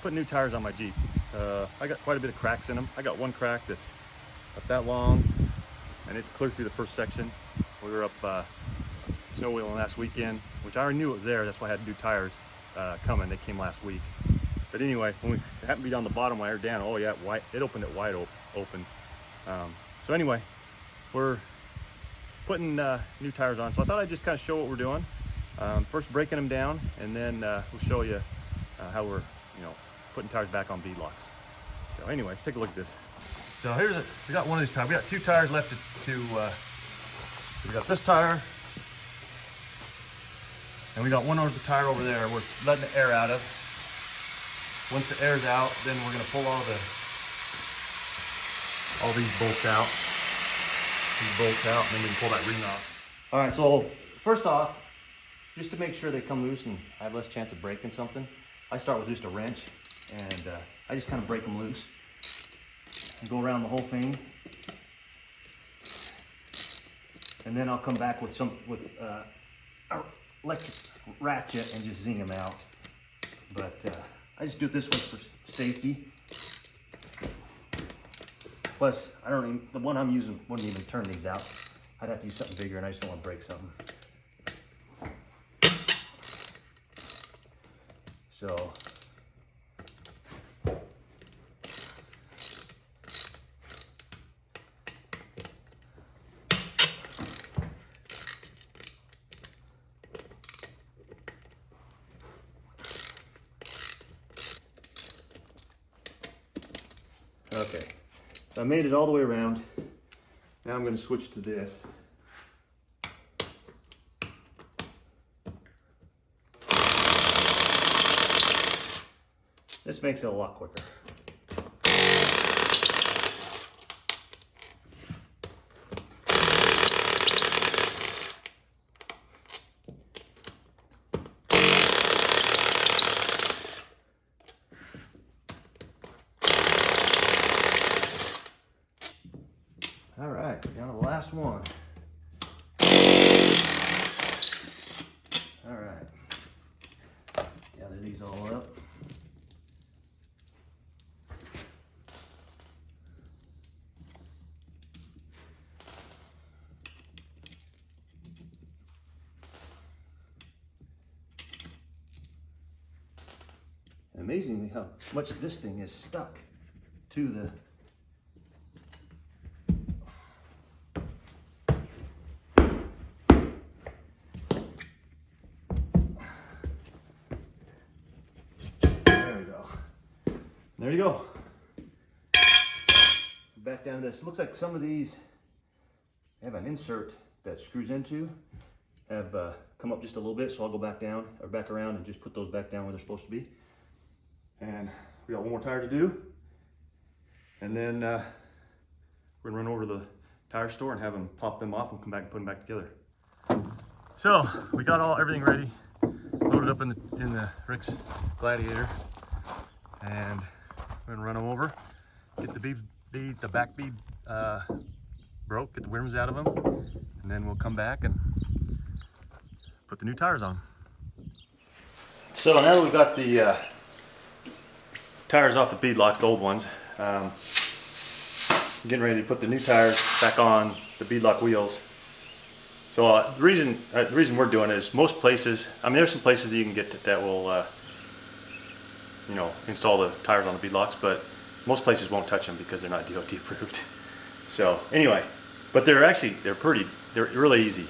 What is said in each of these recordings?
putting new tires on my Jeep. I got quite a bit of cracks in them. I got one crack that's about that long, and it's clear through the first section. We were up snow wheeling last weekend, which I already knew it was there. That's why I had new tires coming. They came last week. But anyway, when we happened to be down the bottom, I heard down, oh yeah, it opened it wide open. So anyway, we're putting new tires on. So I thought I'd just kind of show what we're doing. First breaking them down, and then we'll show you how we're, putting tires back on beadlocks. So anyway, let's take a look at this. So we got one of these tires. We got two tires left so we got this tire, and we got one other tire over there we're letting the air out of. Once the air's out, then we're gonna pull all these bolts out. And then we can pull that ring off. All right, so first off, just to make sure they come loose and I have less chance of breaking something, I start with just a wrench, and I just kind of break them loose and go around the whole thing. And then I'll come back with a electric ratchet and just zing them out. But I just do it this way for safety. Plus, the one I'm using wouldn't even turn these out. I'd have to use something bigger, and I just don't want to break something. So, okay, so I made it all the way around. Now I'm going to switch to this. This makes it a lot quicker. All right, down to the last one. All right, gather these all up. And amazingly how much this thing is stuck to the There you go. Back down to this. It looks like some of these have an insert that screws into, have come up just a little bit, so I'll go back down or back around and just put those back down where they're supposed to be. And we got one more tire to do, and then we're gonna run over to the tire store and have them pop them off and come back and put them back together. So we got everything ready, loaded up in the Rick's Gladiator, and we're gonna run them over, get the back bead broke, get the rims out of them, and then we'll come back and put the new tires on. So now that we've got the tires off the beadlocks, the old ones, getting ready to put the new tires back on the beadlock wheels. So the reason we're doing it is most places, there's some places that you can get that will install the tires on the beadlocks, but most places won't touch them because they're not DOT approved. So anyway, but they're really easy.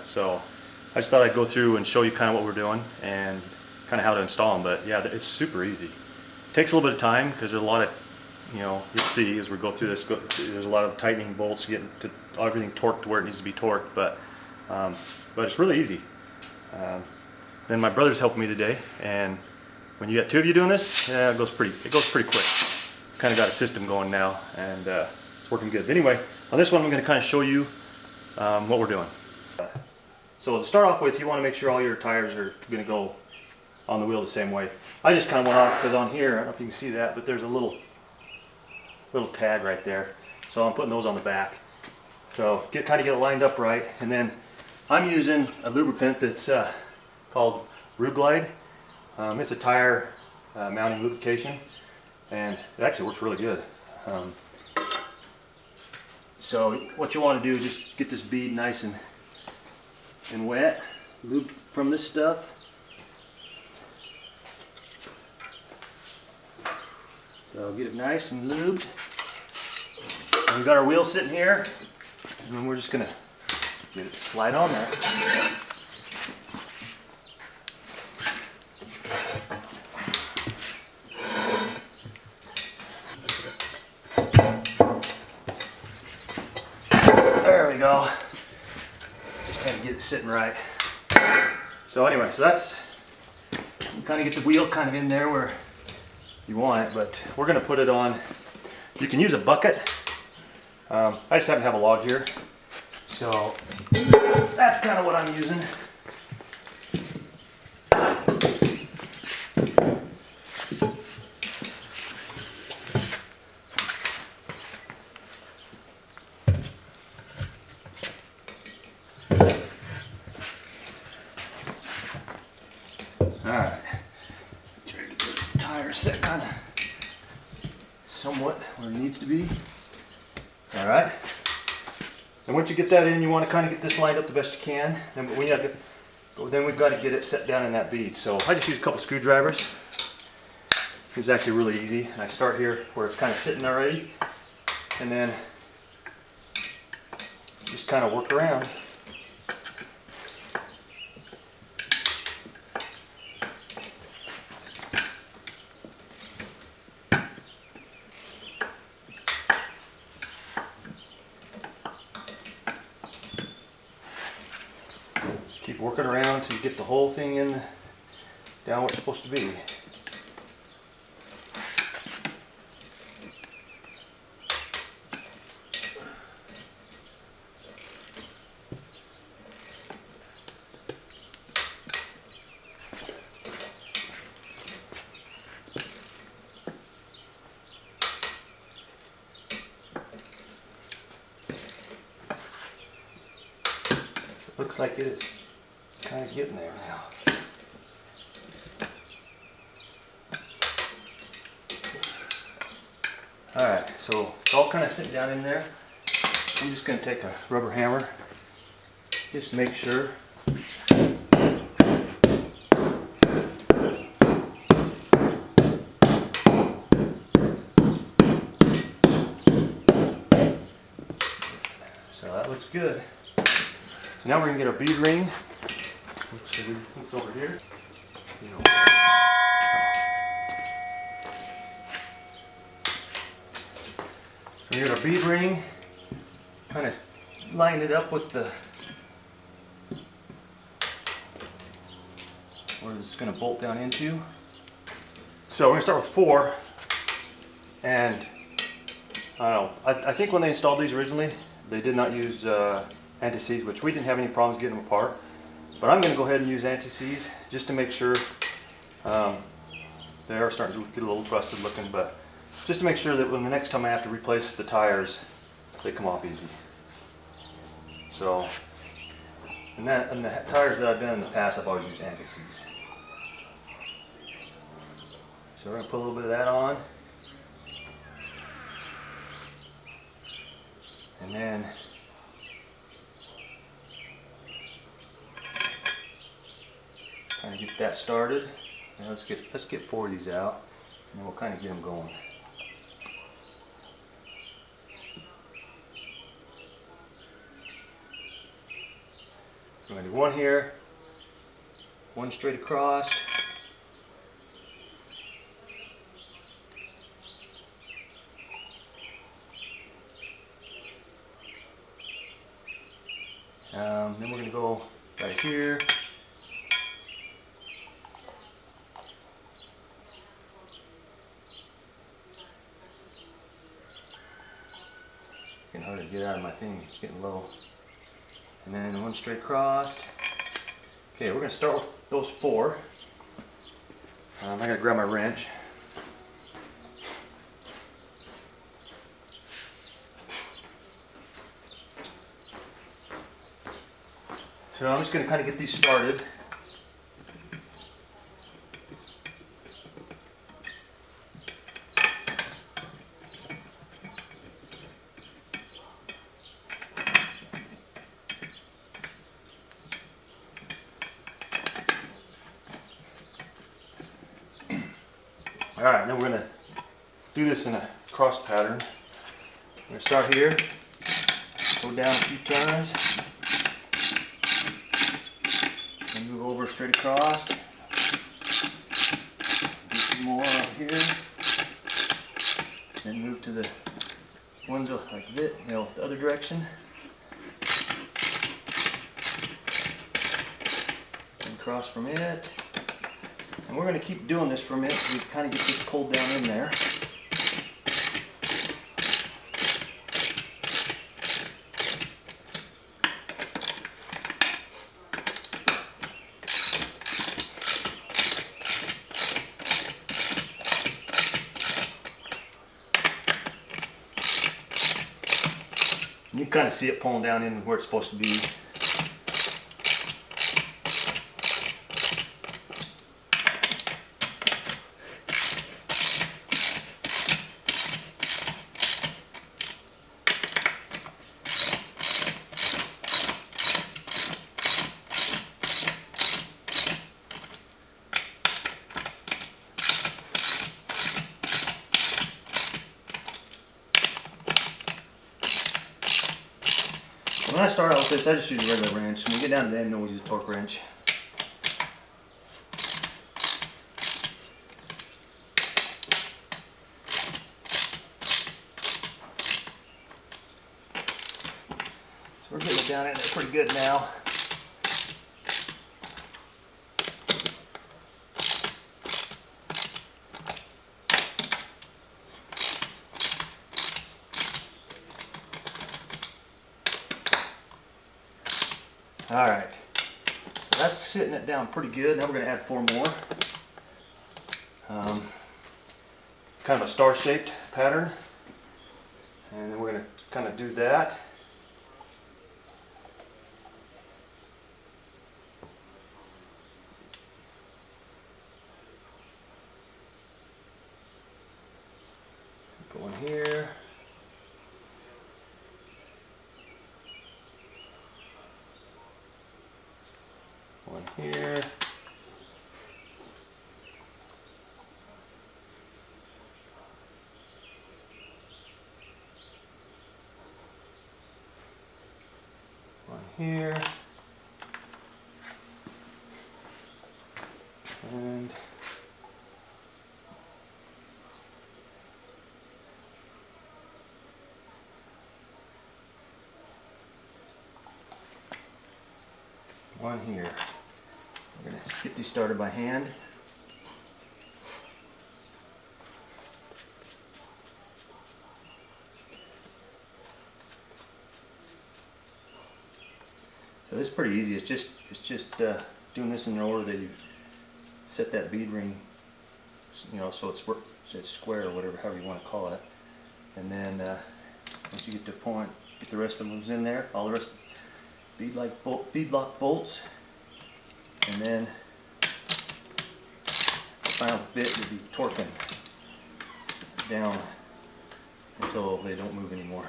So I just thought I'd go through and show you kind of what we're doing and kind of how to install them. But yeah, it's super easy. It takes a little bit of time because there's a lot of, you'll see as we go through this, there's a lot of tightening bolts, getting to everything torqued to where it needs to be torqued, but it's really easy. Then my brother's helping me today, and when you got two of you doing this, yeah, it goes pretty quick. Kind of got a system going now, and it's working good. But anyway, on this one, I'm going to kind of show you what we're doing. So to start off with, you want to make sure all your tires are going to go on the wheel the same way. I just kind of went off because on here, I don't know if you can see that, but there's a little tag right there. So I'm putting those on the back. So kind of get it lined up right, and then I'm using a lubricant that's called Ruglide. It's a tire mounting lubrication, and it actually works really good. So what you want to do is just get this bead nice and wet, lubed from this stuff. So get it nice and lubed. And we've got our wheel sitting here, and then we're just gonna get it to slide on there. There we go. Just had to get it sitting right. So anyway, so that's, you kind of get the wheel kind of in there where you want it, but we're going to put it on. You can use a bucket. I just happen to have a log here, so that's kind of what I'm using. Alright, try to get the tire set kind of somewhat where it needs to be. Alright, and once you get that in, you want to kind of get this lined up the best you can. Then we've got to get it set down in that bead. So I just use a couple screwdrivers. It's actually really easy. And I start here where it's kind of sitting already, and then just kind of work around. Keep working around until you get the whole thing in down where it's supposed to be. Looks like it is kind of getting there now. Alright, so it's all kind of sitting down in there. I'm just going to take a rubber hammer, just make sure. So that looks good. So now we're going to get our bead ring. It's over here. So we get our bead ring, kind of line it up with the where it's going to bolt down into. So we're going to start with 4, and I don't know. I think when they installed these originally, they did not use anti-seize, which we didn't have any problems getting them apart. But I'm going to go ahead and use anti-seize just to make sure. They are starting to get a little rusted looking, but just to make sure that when the next time I have to replace the tires, they come off easy. So, and the tires that I've done in the past, I've always used anti-seize. So we're going to put a little bit of that on. And then kind of get that started. Now let's get 4 of these out, and then we'll kind of get them going. We're going to do 1 here, 1 straight across. Then we're going to go right here. It's getting hard to get out of my thing, it's getting low. And then 1 straight across. Okay, we're going to start with those 4. I got to grab my wrench. So I'm just going to kind of get these started. All right, then we're gonna do this in a cross pattern. We're gonna start here, go down a few turns, and move over straight across. Do some more up here, then move to the ones like this, the other direction. And cross from it. And we're going to keep doing this for a minute so we kind of get this pulled down in there. And you kind of see it pulling down in where it's supposed to be. When I start out with this, I just use a regular wrench. When we get down to the end, then we'll use a torque wrench. So we're getting it down in there pretty good now. All right, so that's sitting it down pretty good. Now we're going to add 4 more. Kind of a star-shaped pattern, and then we're going to kind of do that. Put one here. One here. One here. And one here. We're going to get these started by hand. So this is pretty easy. It's just doing this in the order that you set that bead ring, you know, so it's square or whatever, however you want to call it. And then once you get to a point, get the rest of them in there. All the rest beadlock bolts. And then the final bit will be torquing down until they don't move anymore.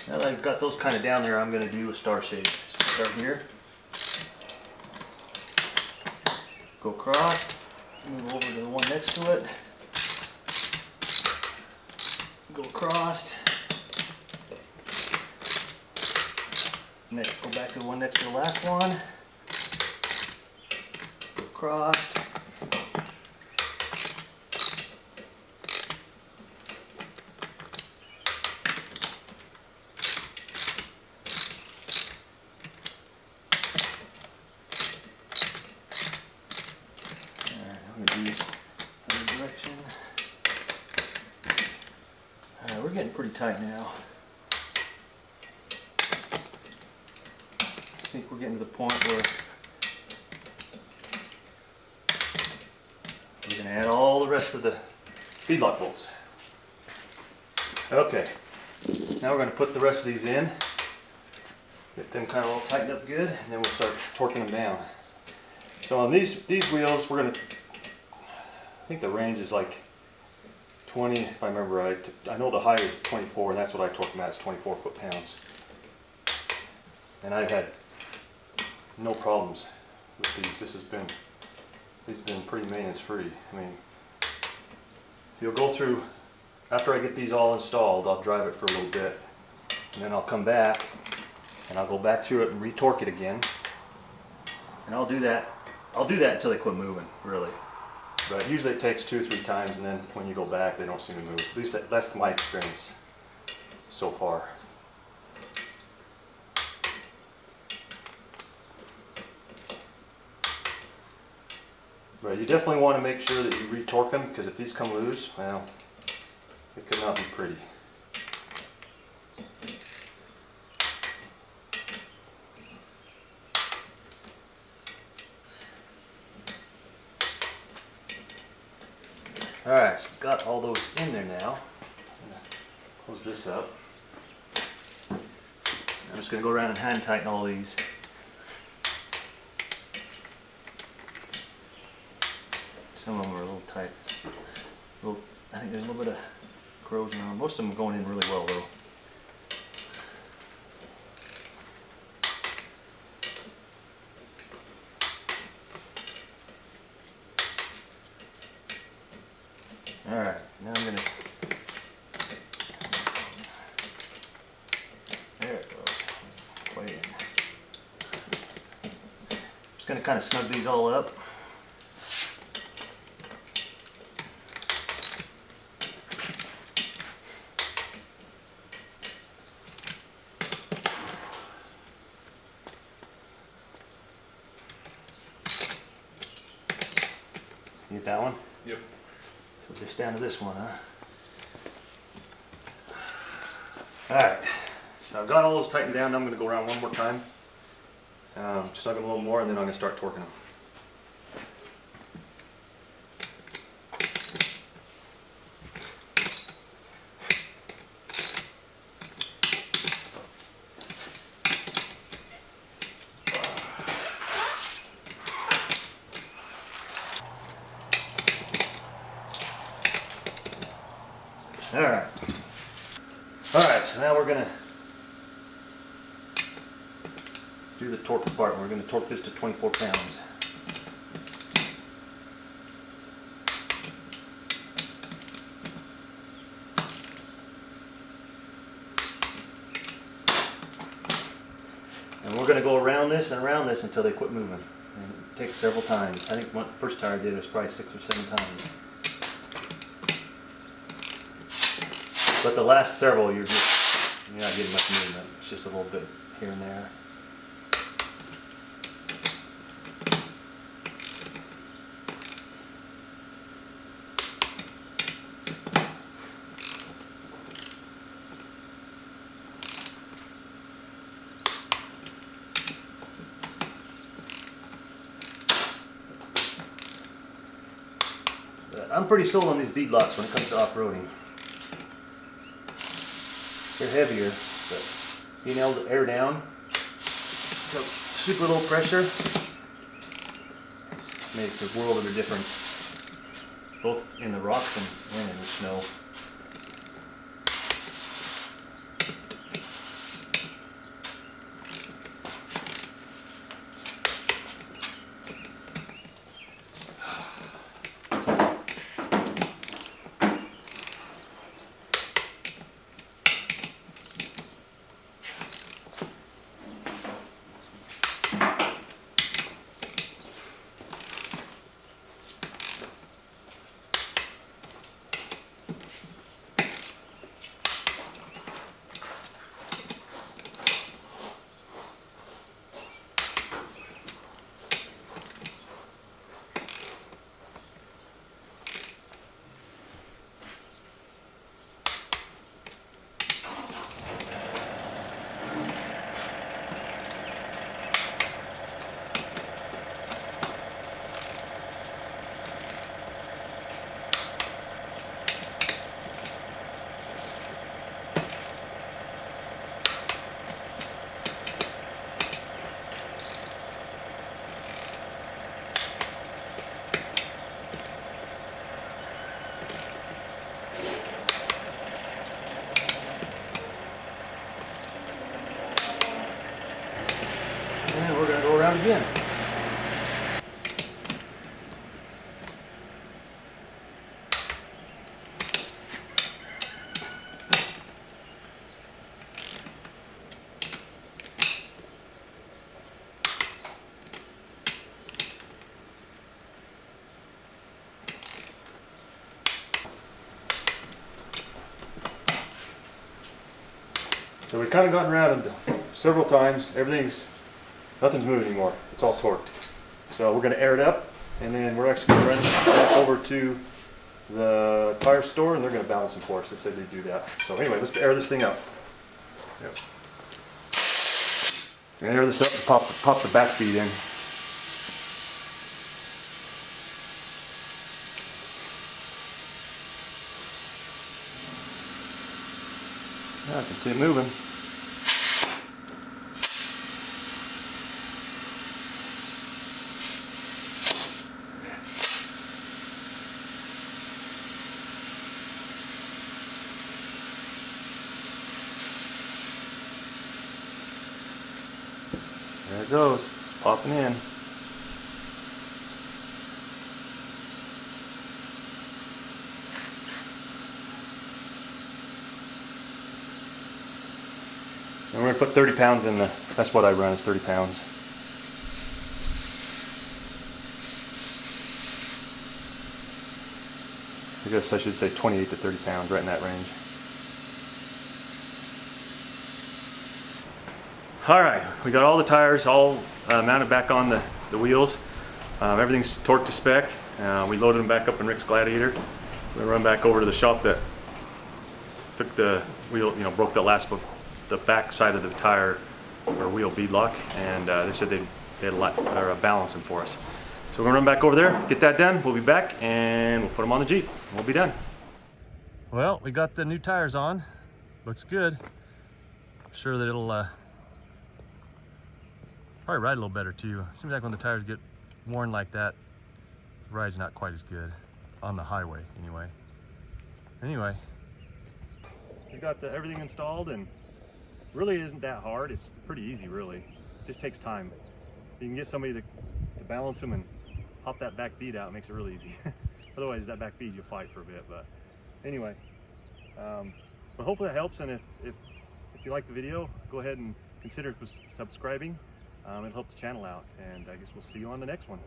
Now that I've got those kind of down there, I'm going to do a star shape. So start here. Go across, move over to the one next to it, go across, go back to the one next to the last one, go across, other direction. Alright, we're getting pretty tight now. I think we're getting to the point where we're going to add all the rest of the beadlock bolts. Okay, now we're going to put the rest of these in, get them kind of all tightened up good, and then we'll start torquing them down. So on these wheels, we're going to, think the range is like 20, if I remember right. I know the high is 24, and that's what I torque them at, is 24 foot-pounds. And I've had no problems with these. These have been pretty maintenance-free. I mean, you'll go through, after I get these all installed, I'll drive it for a little bit, and then I'll come back, and I'll go back through it and retorque it again. And I'll do that until they quit moving, really. But usually it takes 2 or 3 times, and then when you go back, they don't seem to move. At least that's my experience so far. But you definitely want to make sure that you retorque them, because if these come loose, well, it could not be pretty. Alright, so we've got all those in there now. I'm going to close this up. I'm just going to go around and hand tighten all these. Some of them are a little tight. I think there's a little bit of corrosion on them. Most of them are going in really well though. Alright, now I'm going to... There it goes. Way in. Just going to kind of snug these all up. You get that one? Yep. So just down to this one, huh? Alright, so I've got all those tightened down. Now I'm going to go around one more time. Snug them a little more, and then I'm going to start torquing them. Alright. Alright, so now we're going to do the torque part. We're going to torque this to 24 pounds. And we're going to go around this and around this until they quit moving. And it takes several times. I think the first time I did it was probably 6 or 7 times. But the last several, you're not getting much movement. It's just a little bit here and there. But I'm pretty sold on these beadlocks when it comes to off-roading. They're heavier, but being able to air down to super low pressure makes a world of a difference, both in the rocks and in the snow. again. So we've kind of gotten around it several times. Nothing's moving anymore. It's all torqued. So we're going to air it up, and then we're actually going to run it back over to the tire store, and they're going to balance them for us. They said they'd do that. So anyway, let's air this thing up. Yep. And air this up and pop the back bead in. I can see it moving. There it goes, it's popping in. And we're going to put 30 pounds in that's what I run, is 30 pounds. I guess I should say 28 to 30 pounds, right in that range. Alright, we got all the tires all mounted back on the wheels. Everything's torqued to spec. We loaded them back up in Rick's Gladiator. We run back over to the shop that took the wheel, broke the back side of the tire or wheel beadlock, and they said they had a balancing for us. So we're gonna run back over there, get that done. We'll be back and we'll put them on the Jeep. We'll be done. Well, we got the new tires on. Looks good. I'm sure that it'll probably ride a little better too. Seems like when the tires get worn like that, the ride's not quite as good on the highway anyway. We got everything installed, and really isn't that hard. It's pretty easy, really. It just takes time. You can get somebody to balance them and pop that back bead out. It makes it really easy. Otherwise, that back bead you'll fight for a bit. But anyway, but hopefully that helps. And if you like the video, go ahead and consider subscribing. It'll help the channel out. And I guess we'll see you on the next one.